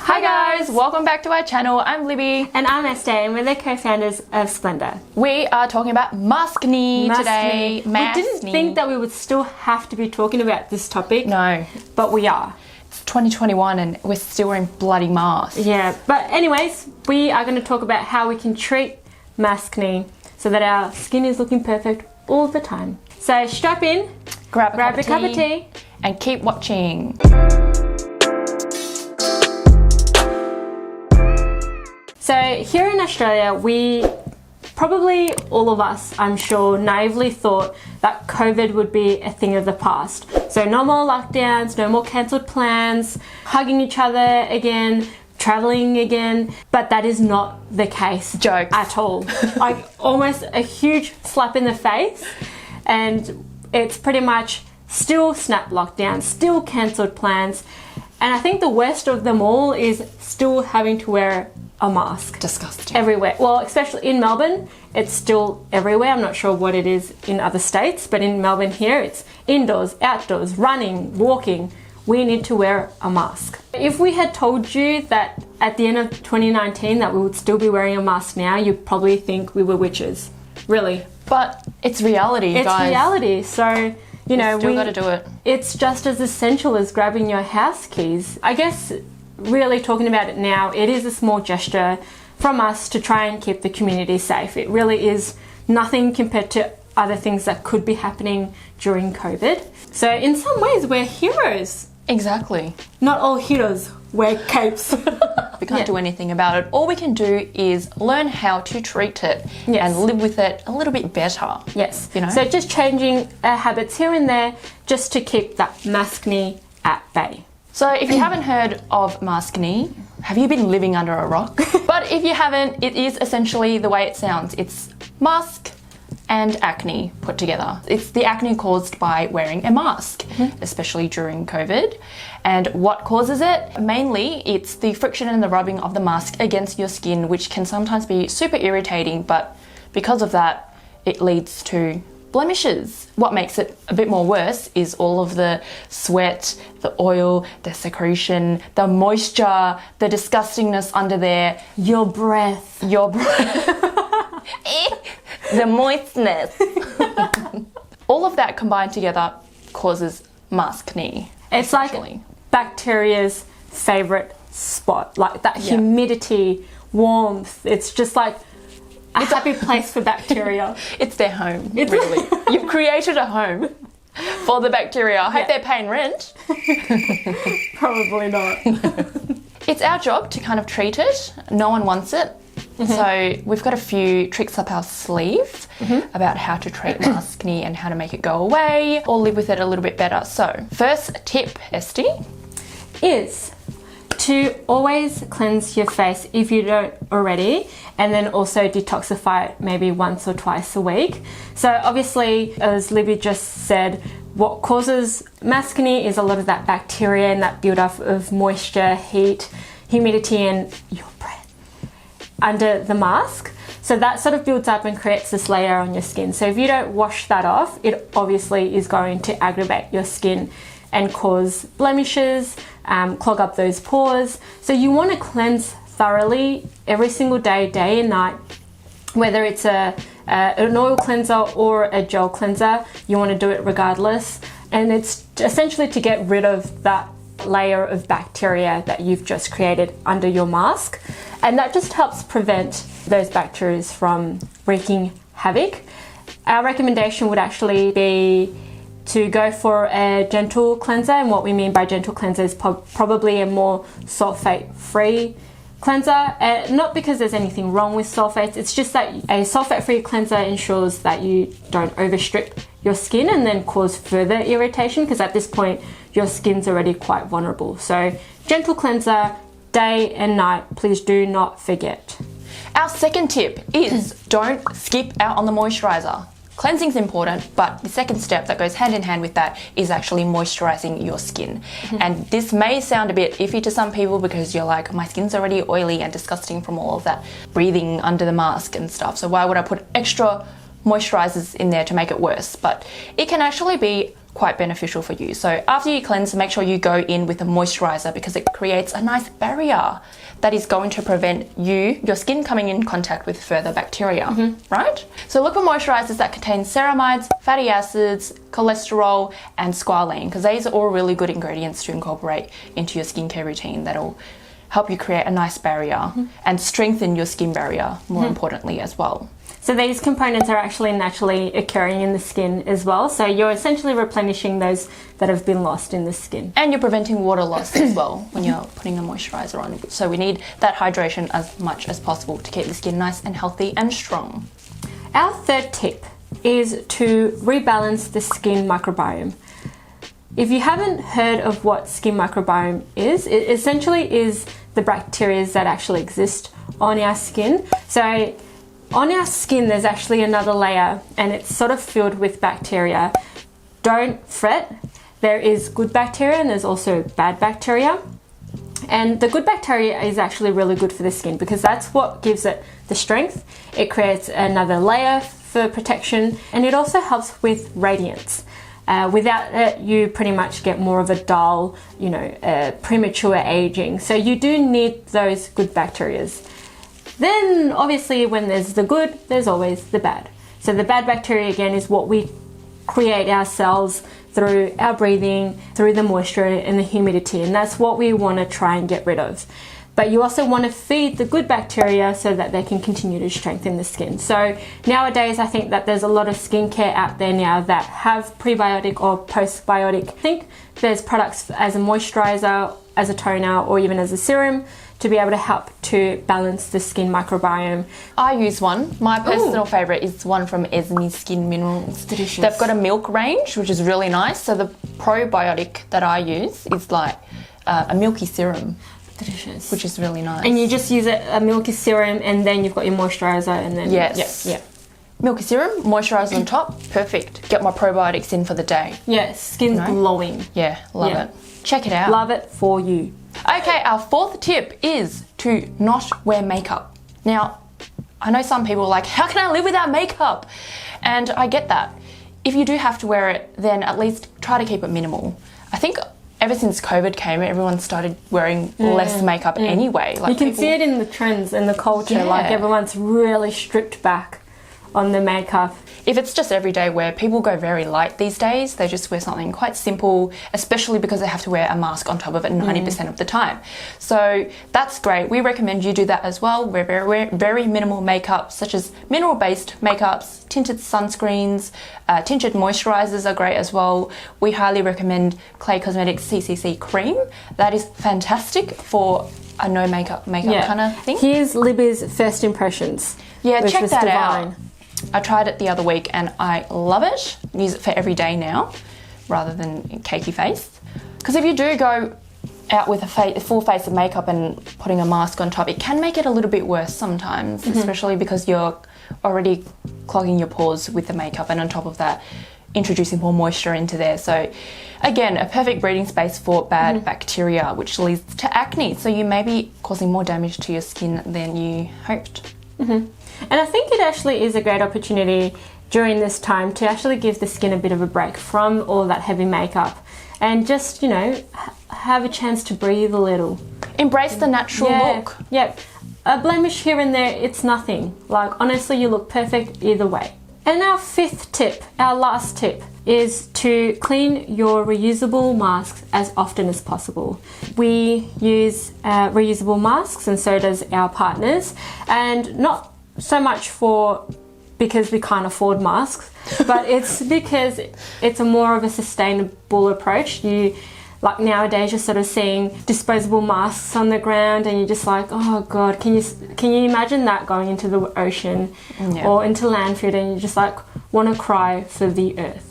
Hi guys, welcome back to our channel. I'm Libby. And I'm Este, and we're the co-founders of Splendor. We are talking about maskne today. We didn't think that we would still have to be talking about this topic. No. But we are. It's 2021 and we're still wearing bloody masks. Yeah, but anyways, we are going to talk about how we can treat maskne so that our skin is looking perfect all the time. So strap in, grab a cup of tea, and keep watching. So here in Australia, we probably, all of us, I'm sure, naively thought that COVID would be a thing of the past. So no more lockdowns, no more cancelled plans, hugging each other again, traveling again, but that is not the case. Jokes. At all. Like almost a huge slap in the face, and it's pretty much still snap lockdowns, still cancelled plans, and I think the worst of them all is still having to wear a mask. Disgusting. Everywhere. Well, especially in Melbourne, it's still everywhere. I'm not sure what it is in other states, but in Melbourne here, it's indoors, outdoors, running, walking. We need to wear a mask. If we had told you that at the end of 2019 that we would still be wearing a mask now, you'd probably think we were witches. Really. But it's reality, guys. It's reality. So, you know, we gotta do it. It's just as essential as grabbing your house keys. I guess really talking about it now, it is a small gesture from us to try and keep the community safe. It really is nothing compared to other things that could be happening during COVID. So in some ways, we're heroes. Exactly. Not all heroes wear capes. We can't do anything about it. All we can do is learn how to treat it and live with it a little bit better. Yes. You know? So just changing our habits here and there just to keep that maskne at bay. So if you haven't heard of maskne, have you been living under a rock? But if you haven't, it is essentially the way it sounds. It's mask and acne put together. It's the acne caused by wearing a mask, especially during COVID. And what causes it? Mainly, it's the friction and the rubbing of the mask against your skin, which can sometimes be super irritating, but because of that, it leads to blemishes. What makes it a bit more worse is all of the sweat, the oil, the secretion, the moisture, the disgustingness under there, your breath, the moistness. All of that combined together causes maskne. It's like bacteria's favorite spot, like that humidity, warmth. It's just like a happy place for bacteria. It's their home, really. You've created a home for the bacteria. I hope they're paying rent. Probably not. It's our job to kind of treat it. No one wants it. So we've got a few tricks up our sleeve about how to treat maskne and how to make it go away or live with it a little bit better. So first tip, Este, is to always cleanse your face if you don't already, and then also detoxify it maybe once or twice a week. So obviously, as Libby just said, what causes maskne is a lot of that bacteria and that build-up of moisture, heat, humidity, and your breath under the mask. So that sort of builds up and creates this layer on your skin. So if you don't wash that off, it obviously is going to aggravate your skin and cause blemishes, clog up those pores. So you want to cleanse thoroughly every single day, day and night, whether it's an oil cleanser or a gel cleanser. You want to do it regardless. And it's essentially to get rid of that layer of bacteria that you've just created under your mask. And that just helps prevent those bacteria from wreaking havoc. Our recommendation would actually be to go for a gentle cleanser, and what we mean by gentle cleanser is probably a more sulfate-free cleanser. Not because there's anything wrong with sulfates, it's just that a sulfate-free cleanser ensures that you don't overstrip your skin and then cause further irritation, because at this point your skin's already quite vulnerable. So gentle cleanser, day and night, please do not forget. Our second tip is don't skip out on the moisturizer. Cleansing's important, but the second step that goes hand in hand with that is actually moisturizing your skin. And this may sound a bit iffy to some people because you're like, my skin's already oily and disgusting from all of that breathing under the mask and stuff. So why would I put extra moisturizers in there to make it worse? But it can actually be quite beneficial for you. So after you cleanse, make sure you go in with a moisturizer because it creates a nice barrier that is going to prevent your skin coming in contact with further bacteria, right? So look for moisturizers that contain ceramides, fatty acids, cholesterol, and squalene, because these are all really good ingredients to incorporate into your skincare routine that'll help you create a nice barrier and strengthen your skin barrier, more importantly as well. So these components are actually naturally occurring in the skin as well. So you're essentially replenishing those that have been lost in the skin. And you're preventing water loss as well when you're putting a moisturizer on. So we need that hydration as much as possible to keep the skin nice and healthy and strong. Our third tip is to rebalance the skin microbiome. If you haven't heard of what skin microbiome is, it essentially is the bacteria that actually exist on our skin. So on our skin, there's actually another layer and it's sort of filled with bacteria. Don't fret. There is good bacteria and there's also bad bacteria. And the good bacteria is actually really good for the skin because that's what gives it the strength. It creates another layer for protection and it also helps with radiance. Without it, you pretty much get more of a dull, premature aging. So you do need those good bacteria. Then obviously when there's the good, there's always the bad. So the bad bacteria again is what we create ourselves through our breathing, through the moisture and the humidity, and that's what we want to try and get rid of. But you also want to feed the good bacteria so that they can continue to strengthen the skin. So nowadays I think that there's a lot of skincare out there now that have prebiotic or postbiotic. I think there's products as a moisturizer, as a toner, or even as a serum to be able to help to balance the skin microbiome. I use one. My personal favourite is one from Esme Skin Minerals. Delicious. They've got a milk range, which is really nice. So the probiotic that I use is like a milky serum. Delicious. Which is really nice. And you just use a milky serum and then you've got your moisturizer and then... Yes. Yeah. Milky serum, moisturizer on top, perfect. Get my probiotics in for the day. Yes, skin's glowing. Yeah, love it. Check it out. Love it for you. Okay, our fourth tip is to not wear makeup. Now, I know some people are like, how can I live without makeup? And I get that. If you do have to wear it, then at least try to keep it minimal. I think ever since COVID came, everyone started wearing less makeup anyway. Like you can see it in the trends and the culture, like everyone's really stripped back on the makeup. If it's just everyday wear, people go very light these days. They just wear something quite simple, especially because they have to wear a mask on top of it 90% of the time. So that's great. We recommend you do that as well. Wear very minimal makeup, such as mineral-based makeups, tinted sunscreens, tinted moisturizers are great as well. We highly recommend Clay Cosmetics CCC cream. That is fantastic for a no makeup kind of thing. Here's Libby's first impressions. Yeah, check that out. I tried it the other week and I love it. Use it for every day now rather than cakey face. Because if you do go out with a full face of makeup and putting a mask on top, it can make it a little bit worse sometimes, especially because you're already clogging your pores with the makeup and on top of that introducing more moisture into there. So again, a perfect breeding space for bad bacteria, which leads to acne. So you may be causing more damage to your skin than you hoped. And I think it actually is a great opportunity during this time to actually give the skin a bit of a break from all that heavy makeup and just, have a chance to breathe a little. Embrace the natural look. Yep. A blemish here and there, it's nothing. Like, honestly, you look perfect either way. And our fifth tip, our last tip, is to clean your reusable masks as often as possible. We use reusable masks and so does our partners, and not so much because we can't afford masks, but it's because it's a more of a sustainable approach. Like nowadays you're sort of seeing disposable masks on the ground and you're just like, oh God, can you imagine that going into the ocean or into landfill, and you just like want to cry for the earth.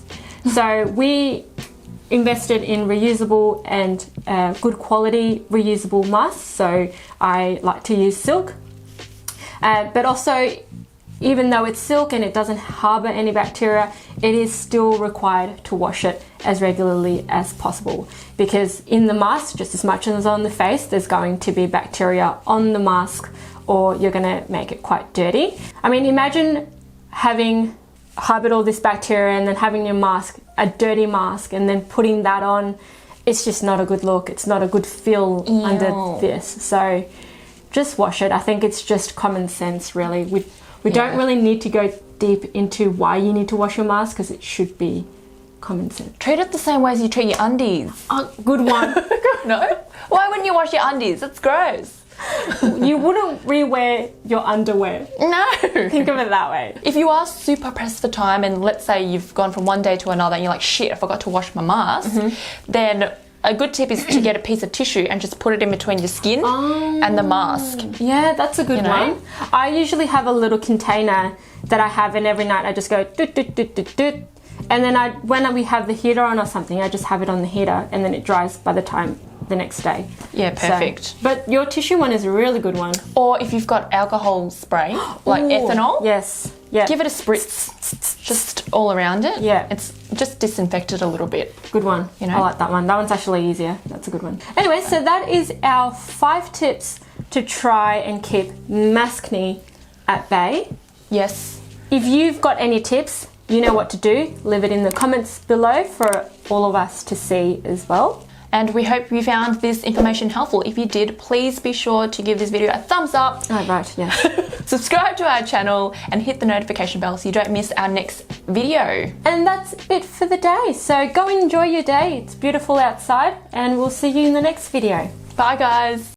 So we invested in reusable and good quality reusable masks. So I like to use silk, but also even though it's silk and it doesn't harbour any bacteria, it is still required to wash it as regularly as possible, because in the mask, just as much as on the face, there's going to be bacteria on the mask or you're going to make it quite dirty. I mean, imagine having harboured all this bacteria, and then having your mask, a dirty mask, and then putting that on, it's just not a good look. It's not a good feel under this. So just wash it. I think it's just common sense, really. We don't really need to go deep into why you need to wash your mask, because it should be common sense. Treat it the same way as you treat your undies. Good one. No? Why wouldn't you wash your undies? That's gross. You wouldn't rewear your underwear. No. Think of it that way. If you are super pressed for time, and let's say you've gone from one day to another and you're like, shit, I forgot to wash my mask, then a good tip is to get a piece of tissue and just put it in between your skin and the mask. Yeah, that's a good one. I usually have a little container that I have, and every night I just go doot, doot, doot, doot, doot. And then when we have the heater on or something, I just have it on the heater, and then it dries by the time the next day. Yeah, perfect. So, but your tissue one is a really good one. Or if you've got alcohol spray, like ethanol, yes, yeah, give it a spritz just all around it. Yeah, it's just disinfected a little bit. Good one. You know, I like that one. That one's actually easier. That's a good one. Anyway, so that is our 5 tips to try and keep maskne at bay. Yes. If you've got any tips, you know what to do. Leave it in the comments below for all of us to see as well. And we hope you found this information helpful. If you did, please be sure to give this video a thumbs up. Oh, right, yeah. Subscribe to our channel and hit the notification bell so you don't miss our next video. And that's it for the day. So go enjoy your day. It's beautiful outside, and we'll see you in the next video. Bye, guys.